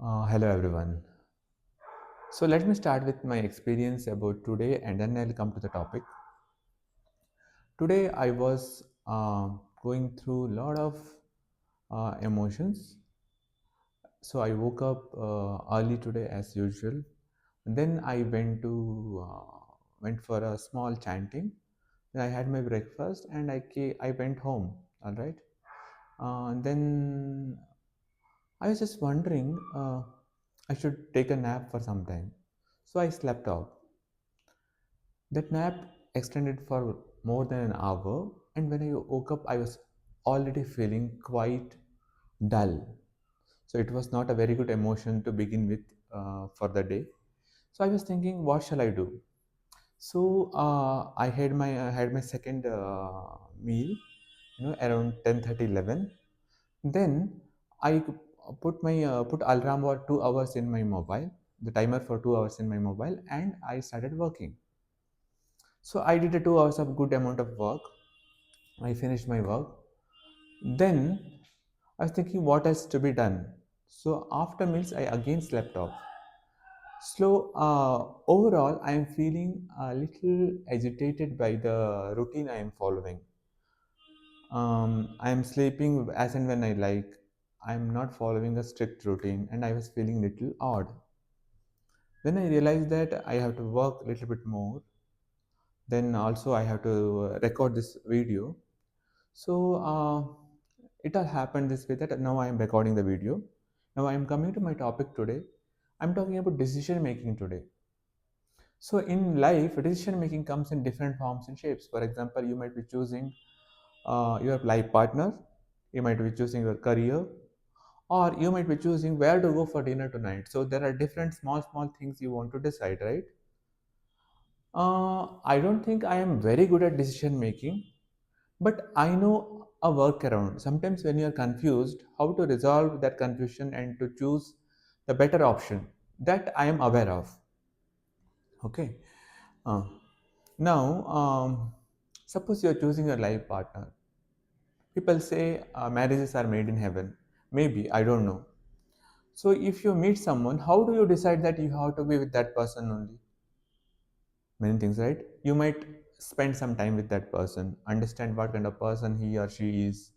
Hello everyone. So let me start with my experience about today and then I'll come to the topic. Today I was going through a lot of emotions. So I woke up early today as usual. And then I went for a small chanting. Then I had my breakfast and I went home. All right. Then I was just wondering I should take a nap for some time. So I slept off. That nap extended for more than an hour, and when I woke up, I was already feeling quite dull. So it was not a very good emotion to begin with for the day. So I was thinking, what shall I do? So I had my second meal, around 10:30, 11. Then I put alarm for 2 hours in my mobile, the timer for 2 hours in my mobile, and I started working. So I did a 2 hours of good amount of work. I finished my work. Then I was thinking what else to be done. So after meals, I again slept off. So overall, I am feeling a little agitated by the routine I am following. I am sleeping as and when I like. I am not following a strict routine, and I was feeling little odd. Then I realized that I have to work a little bit more. Then also I have to record this video. So it all happened this way that now I am recording the video. Now I am coming to my topic today. I'm talking about decision making today. So in life, decision making comes in different forms and shapes. For example, you might be choosing your life partner, you might be choosing your career, or you might be choosing where to go for dinner tonight. So there are different small things you want to decide, right? I don't think I am very good at decision making, but I know a workaround. Sometimes when you are confused, how to resolve that confusion and to choose the better option, that I am aware of. Okay. Uh, Now, suppose you are choosing a life partner. People say marriages are made in heaven. Maybe, I don't know. So, if you meet someone, how do you decide that you have to be with that person only? Many things, right? You might spend some time with that person, understand what kind of person he or she is,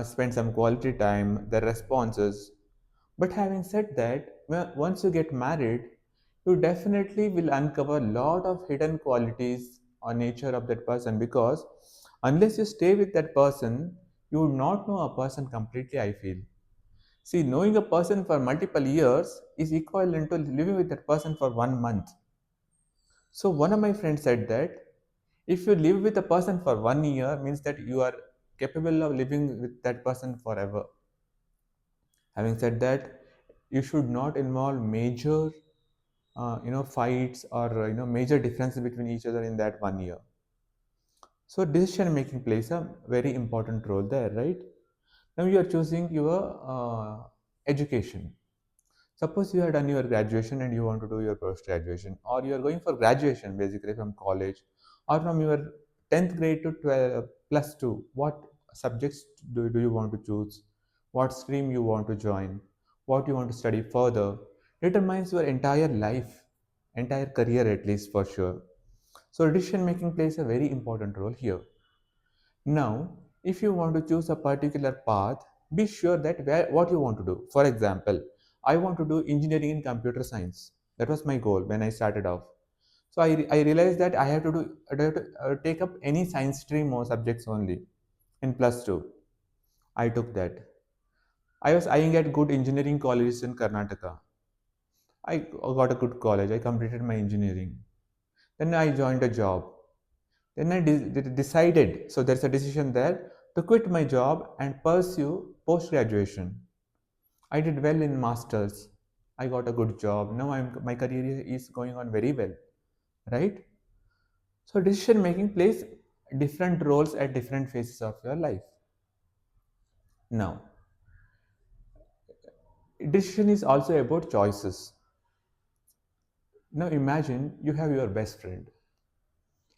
spend some quality time, the responses. But having said that, once you get married, you definitely will uncover a lot of hidden qualities or nature of that person because unless you stay with that person, you would not know a person completely, I feel. See, knowing a person for multiple years is equivalent to living with that person for 1 month. So one of my friends said that if you live with a person for 1 year means that you are capable of living with that person forever. Having said that, you should not involve major, fights or major differences between each other in that 1 year. So decision making plays a very important role there, right? Now you are choosing your education. Suppose you have done your graduation and you want to do your post graduation, or you are going for graduation basically from college, or from your 10th grade to 12 plus 2. What subjects do you want to choose? What stream you want to join? What you want to study further determines your entire life, entire career at least for sure. So decision making plays a very important role here. Now, if you want to choose a particular path, be sure that what you want to do. For example, I want to do engineering in computer science. That was my goal when I started off. So I realized that I have to take up any science stream or subjects only in plus two. I took that. I was eyeing at good engineering colleges in Karnataka. I got a good college. I completed my engineering. Then I joined a job. Then I decided, so there's a decision there, to quit my job and pursue post graduation. I did well in masters. I got a good job. Now my career is going on very well, right? So decision making plays different roles at different phases of your life. Now, decision is also about choices. Now imagine you have your best friend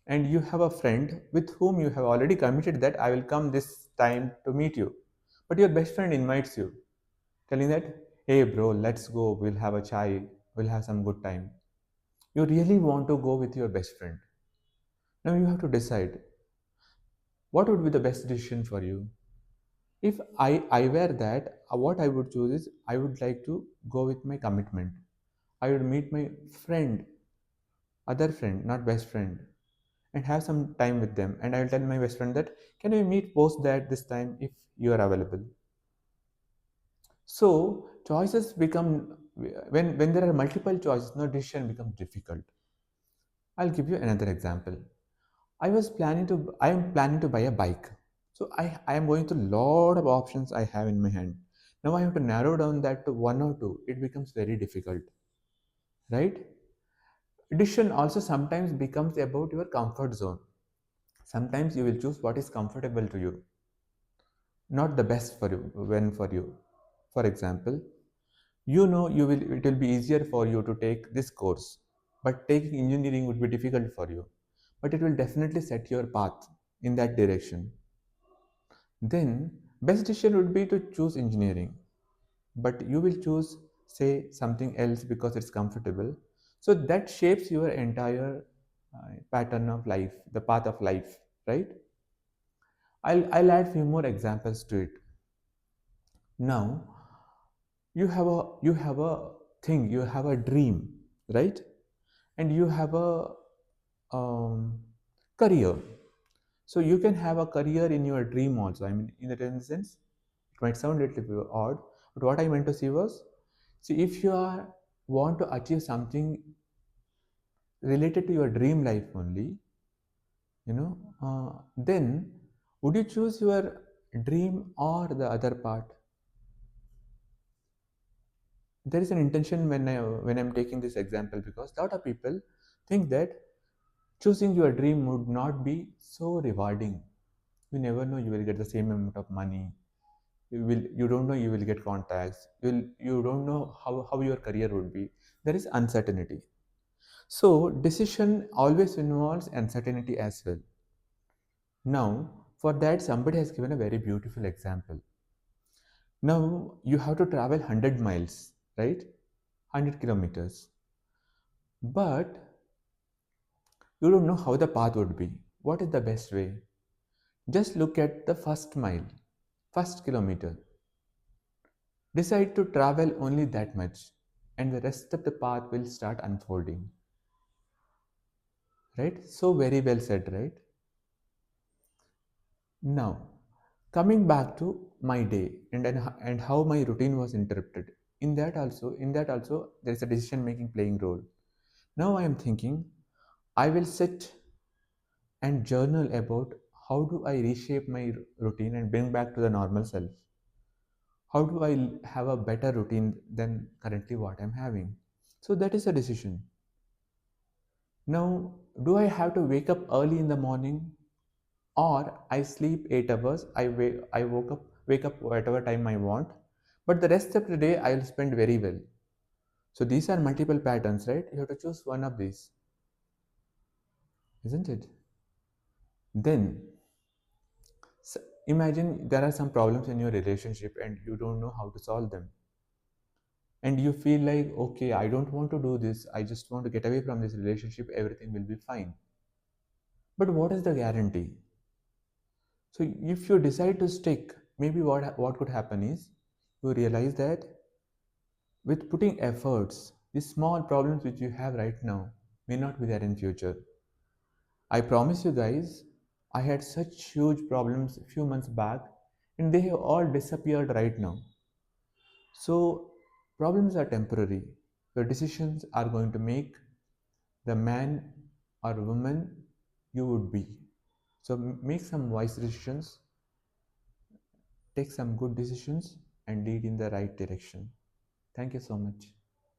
and you have a friend with whom you have already committed that I will come this time to meet you. But your best friend invites you, telling that hey bro, let's go, we'll have a chai, we'll have some good time. You really want to go with your best friend. Now you have to decide what would be the best decision for you. If I were that, what I would choose is I would like to go with my commitment. I would meet my friend, other friend, not best friend, and have some time with them. And I'll tell my best friend that can we meet post that this time if you are available. So choices become when there are multiple choices, no decision becomes difficult. I'll give you another example. I am planning to buy a bike. So I am going through a lot of options I have in my hand. Now I have to narrow down that to one or two. It becomes very difficult, right? Decision also sometimes becomes about your comfort zone. Sometimes you will choose what is comfortable to you, not the best for you when for you. For example, you know you will it will be easier for you to take this course, but taking engineering would be difficult for you. But it will definitely set your path in that direction. Then best decision would be to choose engineering, but you will choose say something else because it's comfortable. So that shapes your entire pattern of life, the path of life, right? I'll add few more examples to it. Now you have a thing, you have a dream, right? And you have a career. So you can have a career in your dream also. I mean, in that sense, it might sound a little bit odd, but what I meant to say was, see, if you are want to achieve something related to your dream life only, then would you choose your dream or the other part? There is an intention when I'm taking this example because a lot of people think that choosing your dream would not be so rewarding. You never know you will get the same amount of money. You don't know you will get contacts. You don't know how your career would be. There is uncertainty. So decision always involves uncertainty as well. Now for that somebody has given a very beautiful example. Now you have to travel 100 miles, right? 100 kilometers. But you don't know how the path would be. What is the best way? Just look at the first mile, first kilometer. Decide to travel only that much, and the rest of the path will start unfolding. Right? So, very well said, right? Now, coming back to my day and how my routine was interrupted. In that also, there is a decision making playing role. Now, I am thinking I will sit and journal about how do I reshape my routine and bring back to the normal self. How do I have a better routine than currently what I'm having? So that is a decision. Now, do I have to wake up early in the morning, or I sleep 8 hours, I wake up whatever time I want, but the rest of the day I'll spend very well? So these are multiple patterns, right? You have to choose one of these, isn't it? Then imagine there are some problems in your relationship and you don't know how to solve them, and you feel like, okay, I don't want to do this, I just want to get away from this relationship, everything will be fine. But what is the guarantee? So if you decide to stick, maybe what could happen is you realize that with putting efforts, these small problems which you have right now may not be there in future. I promise you guys, I had such huge problems a few months back, and they have all disappeared right now. So problems are temporary. Your decisions are going to make the man or woman you would be. So make some wise decisions, take some good decisions, and lead in the right direction. Thank you so much.